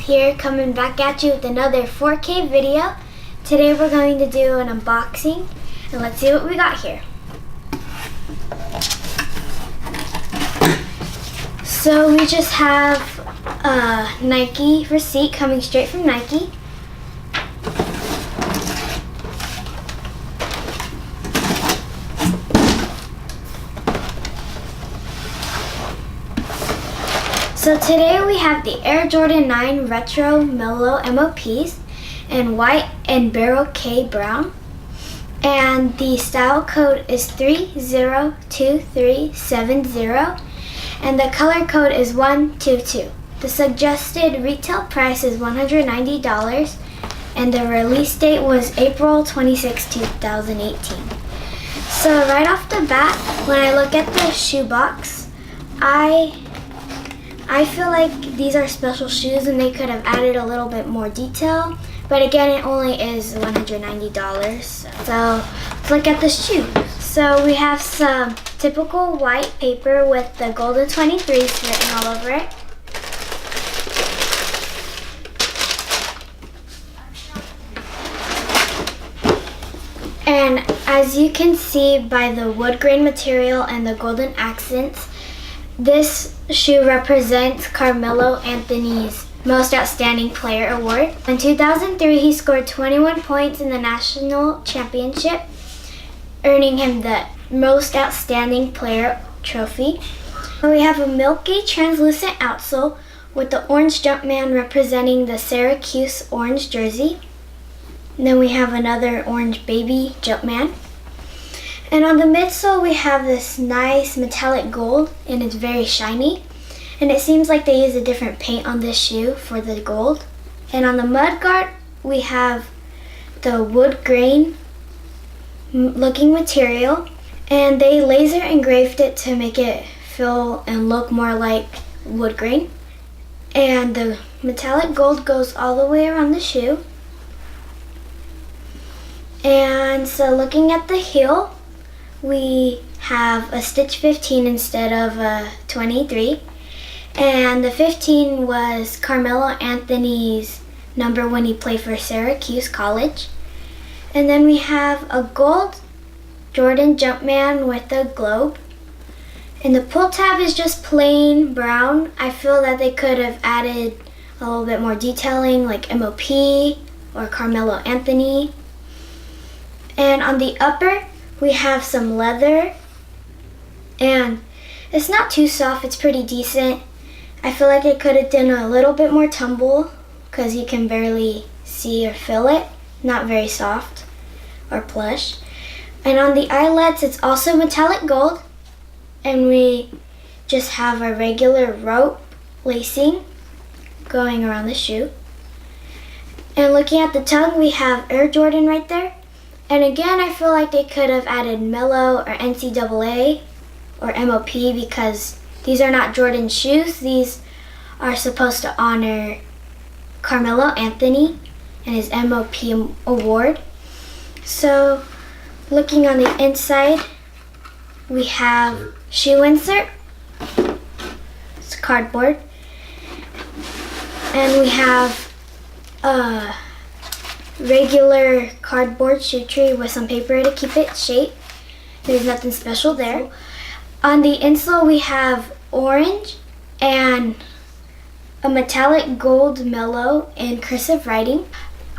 here, coming back at you with another 4K video. Today we're going to do an unboxing, and let's see what we got here. So we just have a Nike receipt coming straight from Nike. So today we have the Air Jordan 9 Retro Melo MOPs in white and Barrel K brown. And the style code is 302370 and the color code is 122. The suggested retail price is $190 and the release date was April 26, 2018. So right off the bat, when I look at the shoe box, I feel like these are special shoes and they could have added a little bit more detail. But again, it only is $190. So let's look at the shoes. So we have some typical white paper with the golden 23s written all over it. And as you can see by the wood grain material and the golden accents, this shoe represents Carmelo Anthony's Most Outstanding Player Award. In 2003, he scored 21 points in the national championship, earning him the Most Outstanding Player trophy. We have a milky translucent outsole with the orange Jumpman representing the Syracuse orange jersey. And then we have another orange baby Jumpman. And on the midsole we have this nice metallic gold, and it's very shiny. And it seems like they use a different paint on this shoe for the gold. And on the mudguard we have the wood grain looking material, and they laser engraved it to make it feel and look more like wood grain. And the metallic gold goes all the way around the shoe. And so looking at the heel, we have a stitch 15 instead of a 23. And the 15 was Carmelo Anthony's number when he played for Syracuse College. And then we have a gold Jordan Jumpman with a globe. And the pull tab is just plain brown. I feel that they could have added a little bit more detailing like MOP or Carmelo Anthony. And on the upper, we have some leather, and it's not too soft, it's pretty decent. I feel like it could have done a little bit more tumble because you can barely see or feel it. Not very soft or plush. And on the eyelets, it's also metallic gold, and we just have a regular rope lacing going around the shoe. And looking at the tongue, we have Air Jordan right there. And again, I feel like they could have added Melo or NCAA or MOP because these are not Jordan shoes. These are supposed to honor Carmelo Anthony and his MOP award. So looking on the inside, we have shoe insert. It's cardboard. And we have a regular cardboard shoe tree with some paper to keep it shaped. There's nothing special there. On the insole we have orange and a metallic gold Melo in cursive writing.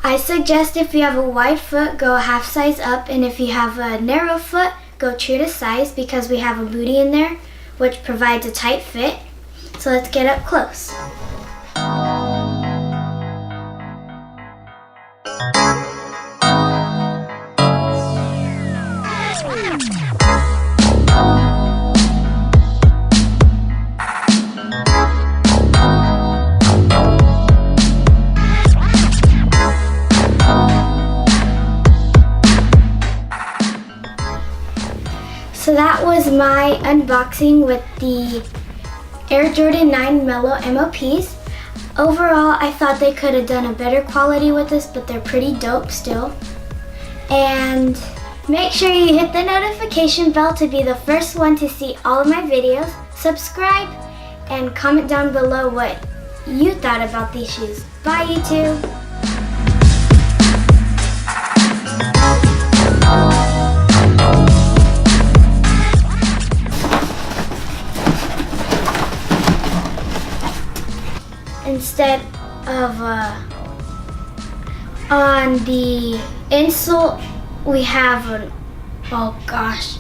I suggest if you have a wide foot, go a half size up, and if you have a narrow foot, go true to size because we have a bootie in there which provides a tight fit. So let's get up close. So that was my unboxing with the Air Jordan 9 Melo MOPs. Overall, I thought they could have done a better quality with this, but they're pretty dope still. And make sure you hit the notification bell to be the first one to see all of my videos. Subscribe and comment down below what you thought about these shoes. Bye, YouTube! Instead of on the insole, we have an, oh gosh,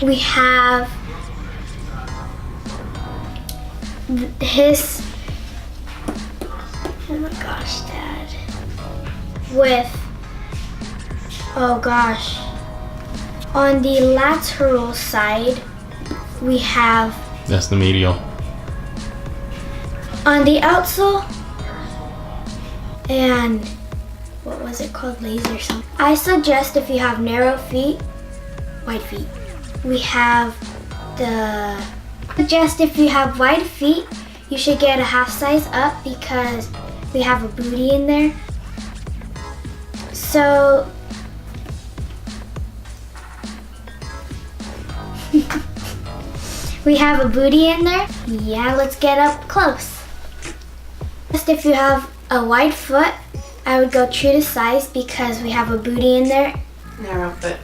we have his, oh my gosh, Dad, with, oh gosh, on the lateral side, we have, that's the medial. On the outsole, and what was it called, laser something. I suggest if you have narrow feet, wide feet. We have suggest if you have wide feet, you should get a half size up because we have a booty in there. So we have a booty in there. Yeah, let's get up close. Just if you have a wide foot, I would go true to size because we have a booty in there. Narrow foot.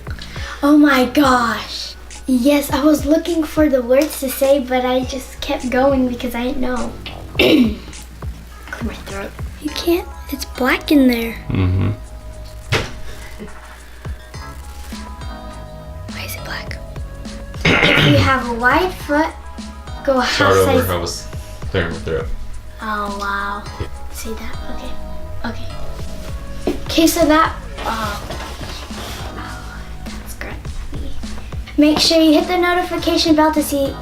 Oh my gosh. Yes, I was looking for the words to say, but I just kept going because I didn't know. Clear my throat. You can't, it's black in there. Mm-hmm. Why is it black? If you have a wide foot, go a half Start over. size. I was clearing my throat. Oh wow. See that? Okay. Okay, so that, that's great. Make sure you hit the notification bell to see